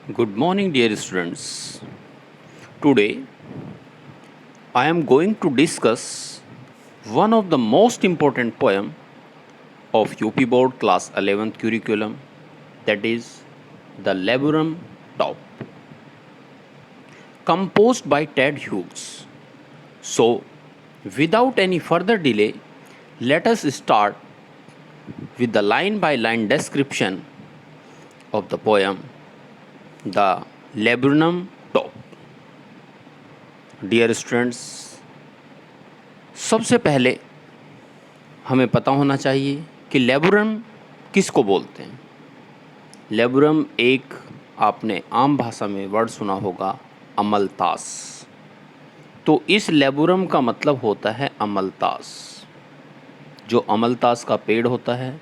Good morning, dear students. Today, I am going to discuss one of the most important poem of UP Board Class 11th curriculum, that is the Laborum Top, composed by Ted Hughes. So, without any further delay, let us start with the line by line description of the poem, the Laburnum Top. Dear students, सबसे पहले हमें पता होना चाहिए कि लेबुरम किसको बोलते हैं। लेबुरम एक आपने आम भाषा में वर्ड सुना होगा, अमलतास। तो इस लेबुरम का मतलब होता है अमलतास। जो अमलतास का पेड़ होता है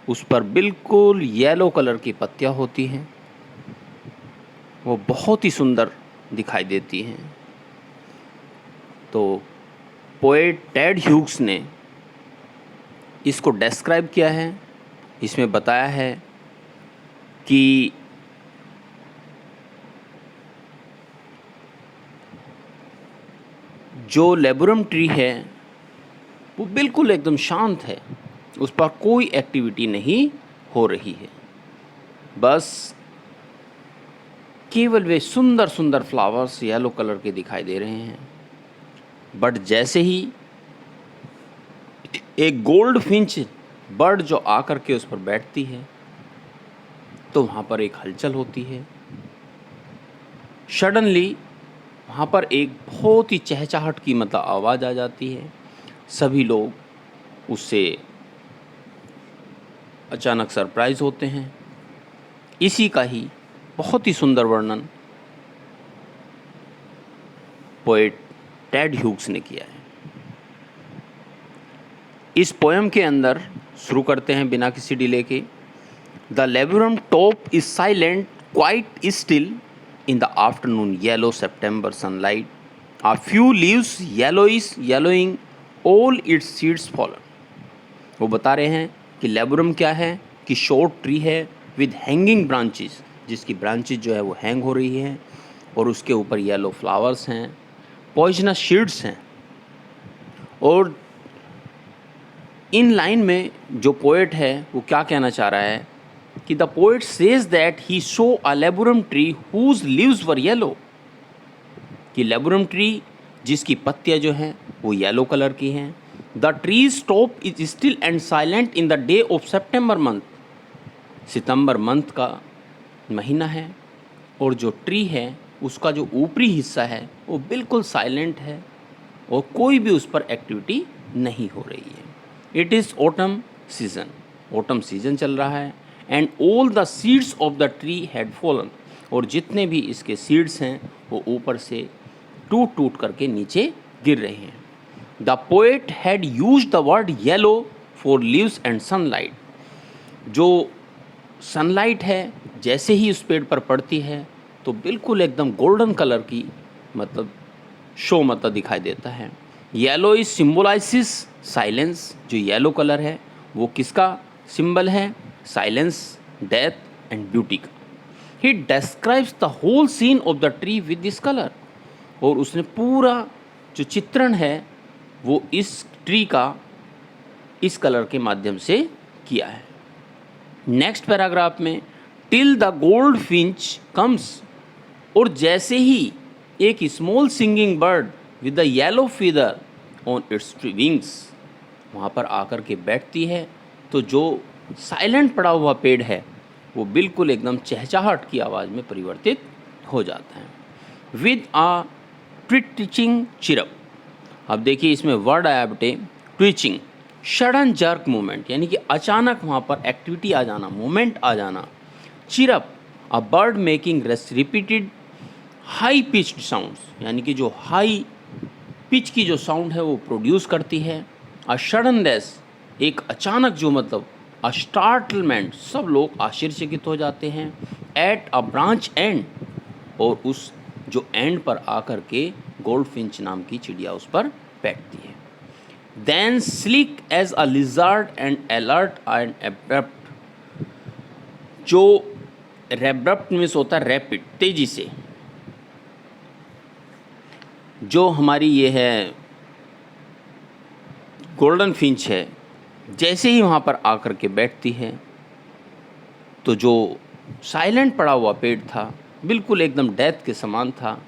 उस पर बिल्कुल येलो कलर की पत्तियां होती हैं, वो बहुत ही सुंदर दिखाई देती हैं। तो पोएट टेड ह्यूग्स ने इसको डिस्क्राइब किया है। इसमें बताया है कि जो लेबुरम ट्री है वो बिल्कुल एकदम शांत है, उस पर कोई एक्टिविटी नहीं हो रही है, बस केवल वे सुंदर सुंदर फ्लावर्स येलो कलर के दिखाई दे रहे हैं। बट जैसे ही एक गोल्ड फिंच बर्ड जो आकर के उस पर बैठती है तो वहाँ पर एक हलचल होती है। सडनली वहाँ पर एक बहुत ही चहचहाहट की मतलब आवाज़ आ जाती है। सभी लोग उससे अचानक सरप्राइज होते हैं। इसी का ही बहुत ही सुंदर वर्णन पोएट टेड ह्यूग्स ने किया है। इस पोएम के अंदर शुरू करते हैं बिना किसी डिले के। The laburnum top is silent quite still in the afternoon yellow September sunlight, a few leaves yellowing all its seeds fallen. वो बता रहे हैं कि लेबुरम क्या है कि शॉर्ट ट्री है विद हैंगिंग ब्रांचेस, जिसकी ब्रांचेस जो है वो हैंग हो रही हैं और उसके ऊपर येलो फ्लावर्स हैं, पॉइजनस सीड्स हैं। और इन लाइन में जो पोएट है वो क्या कहना चाह रहा है कि the poet says that he saw a laburnum tree whose leaves were yellow, कि लेबुरम ट्री जिसकी पत्तियां जो हैं वो येलो कलर की हैं। The trees top is still and silent in the day of September month, September month का महीना है और जो ट्री है उसका जो ऊपरी हिस्सा है वो बिल्कुल साइलेंट है और कोई भी उस पर एक्टिविटी नहीं हो रही है। It is autumn season, autumn season चल रहा है। And all the seeds of the tree had fallen, और जितने भी इसके सीड्स हैं वो ऊपर से टूट टूट करके नीचे गिर रहे हैं। The poet had use the word yellow for leaves and sunlight. जो सनलाइट है जैसे ही उस पेड़ पर पड़ती है तो बिल्कुल एकदम गोल्डन कलर की मतलब शो मतलब दिखाई देता है। येलो इज सिम्बोलाइसिस साइलेंस, जो येलो कलर है वो किसका सिंबल है? साइलेंस, डेथ एंड ब्यूटी का। He describes the whole scene of the tree with this colour, और उसने पूरा जो चित्रण है वो इस ट्री का इस कलर के माध्यम से किया है। नेक्स्ट पैराग्राफ में till the gold Finch comes, और जैसे ही एक small singing bird with the yellow feather on its wings वहाँ पर आकर के बैठती है तो जो साइलेंट पड़ा हुआ पेड़ है वो बिल्कुल एकदम चहचहाहट की आवाज़ में परिवर्तित हो जाता है। विद आ ट्विचिंग चिरप, अब देखिए इसमें वर्ड आया बेटे ट्विचिंग, सडन जर्क मूवमेंट, यानी कि अचानक वहाँ पर एक्टिविटी आ जाना, मूवमेंट आ जाना। Chirp, a bird making repeated high pitched sounds, यानी कि जो हाई पिच की जो साउंड है वो प्रोड्यूस करती है। अ सडननेस, एक अचानक जो मतलब अ स्टार्टलमेंट, सब लोग आश्चर्यचकित हो जाते हैं। एट अ ब्रांच एंड, और उस जो एंड पर आकर के गोल्डफिंच नाम की चिड़िया उस पर बैठती है। Then slick as a lizard and alert and abrupt, जो रेब्रप्ट मीन्स होता है रैपिड, तेज़ी से। जो हमारी ये है गोल्डन फिंच है, जैसे ही वहाँ पर आकर के बैठती है तो जो साइलेंट पड़ा हुआ पेड़ था बिल्कुल एकदम डेथ के समान था,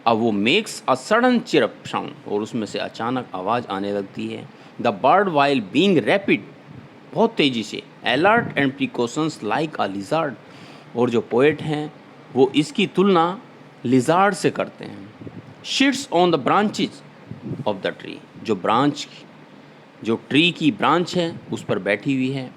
अब वो makes a sudden chirp sound, और उसमें से अचानक आवाज़ आने लगती है। The bird while being rapid, बहुत तेज़ी से, alert and precautions like a lizard, और जो पोएट हैं वो इसकी तुलना लिजार्ड से करते हैं। Sits on the branches of the tree, जो ट्री की ब्रांच है उस पर बैठी हुई है।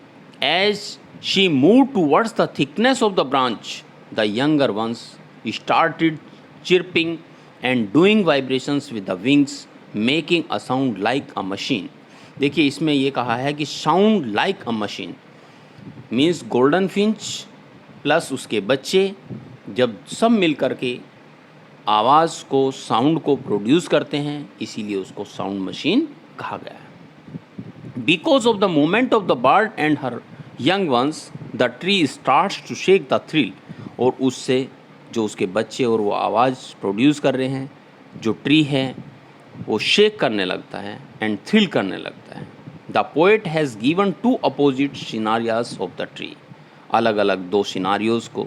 As she move towards the thickness of the branch, the younger ones started chirping and doing vibrations with the wings making a sound like a machine. देखिए इसमें ये कहा है कि sound like a machine means golden finch plus उसके बच्चे जब सब मिल कर के आवाज़ को, साउंड को प्रोड्यूस करते हैं, इसीलिए उसको साउंड मशीन कहा गया है। Because of the movement of the bird and her young ones, the tree starts to shake the thrill, और उससे जो उसके बच्चे और वो आवाज़ प्रोड्यूस कर रहे हैं, जो ट्री है वो शेक करने लगता है एंड थ्रिल करने लगता है। The poet has given two opposite scenarios of the tree, अलग अलग दो सिनारियोज़ को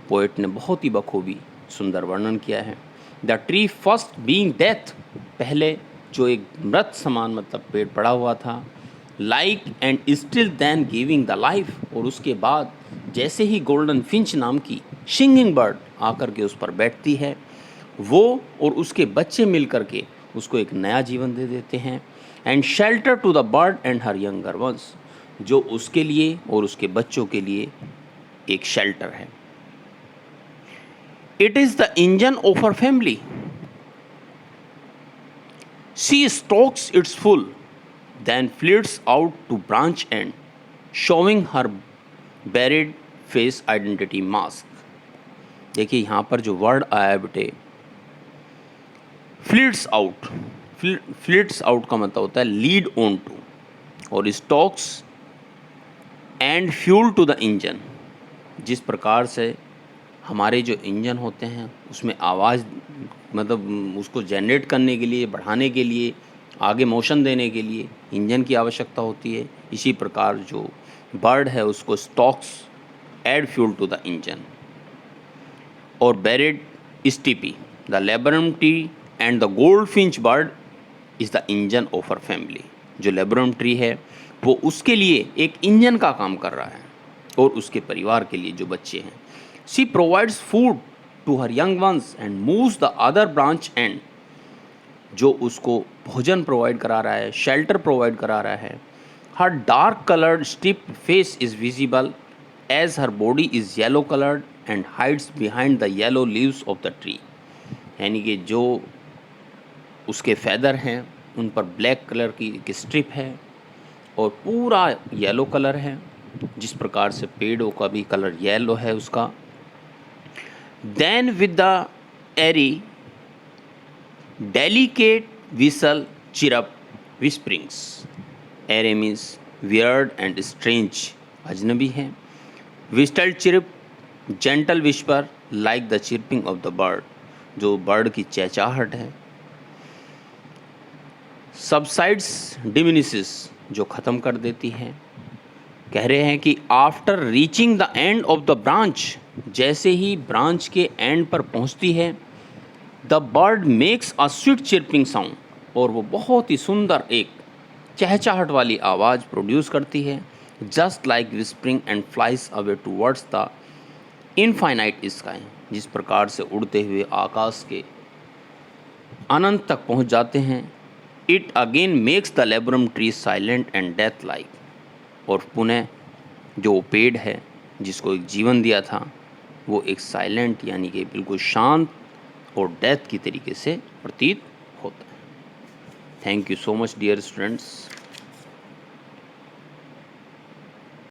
पोएट ने बहुत ही बखूबी सुंदर वर्णन किया है। The tree first being death, पहले जो एक मृत समान मतलब पेड़ पड़ा हुआ था, like and still then giving the life, और उसके बाद जैसे ही गोल्डन फिंच नाम की सिंगिंग बर्ड आकर के उस पर बैठती है, वो और उसके बच्चे मिल कर के उसको एक नया जीवन दे देते हैं। And shelter to the bird and her younger ones, जो उसके लिए और उसके बच्चों के लिए एक शेल्टर है। It is the engine of her family, she stocks it's full then flits out to branch end, showing her buried face identity mask। देखिए यहाँ पर जो वर्ड आया है बेटे, फ्लिट्स आउट, फ्लिट्स आउट का मतलब होता है लीड ऑन टू, और stocks and fuel to the engine. जिस प्रकार से हमारे जो इंजन होते हैं उसमें आवाज़ मतलब उसको जनरेट करने के लिए, बढ़ाने के लिए, आगे मोशन देने के लिए इंजन की आवश्यकता होती है, इसी प्रकार जो बर्ड है उसको stokes aid fuel to the engine. और barred steepy, the laburnum tree and the goldfinch bird is the engine of her family. जो लेबरम ट्री है वो उसके लिए एक इंजन का काम कर रहा है, और उसके परिवार के लिए जो बच्चे हैं। She provides food to her young ones and moves the other branch and, जो उसको भोजन प्रोवाइड करा रहा है, शेल्टर प्रोवाइड करा रहा है। Her dark coloured steep face is visible as her body is yellow coloured and hides behind the yellow leaves of the tree, यानी कि जो उसके फैदर हैं उन पर ब्लैक कलर की एक स्ट्रिप है और पूरा येलो कलर है, जिस प्रकार से पेड़ों का भी कलर येलो है उसका। Then with the eerie delicate whistle chirp whisperings, eerie means weird and strange, अजनबी है। whistle chirp gentle whisper like the chirping of the bird, जो बर्ड की चहचहाहट है। subsides diminishes, जो ख़त्म कर देती है। कह रहे हैं कि after reaching the end of the branch, जैसे ही ब्रांच के एंड पर पहुंचती है, the bird makes a sweet chirping sound, और वो बहुत ही सुंदर एक चहचहाहट वाली आवाज़ प्रोड्यूस करती है। Just like whispering and flies away towards the infinite sky, जिस प्रकार से उड़ते हुए आकाश के अनंत तक पहुंच जाते हैं। It again makes the laburnum tree silent and death like, और पुनः जो पेड़ है जिसको एक जीवन दिया था वो एक साइलेंट यानी कि बिल्कुल शांत और डेथ की तरीके से प्रतीत होता है। Thank you so much dear students.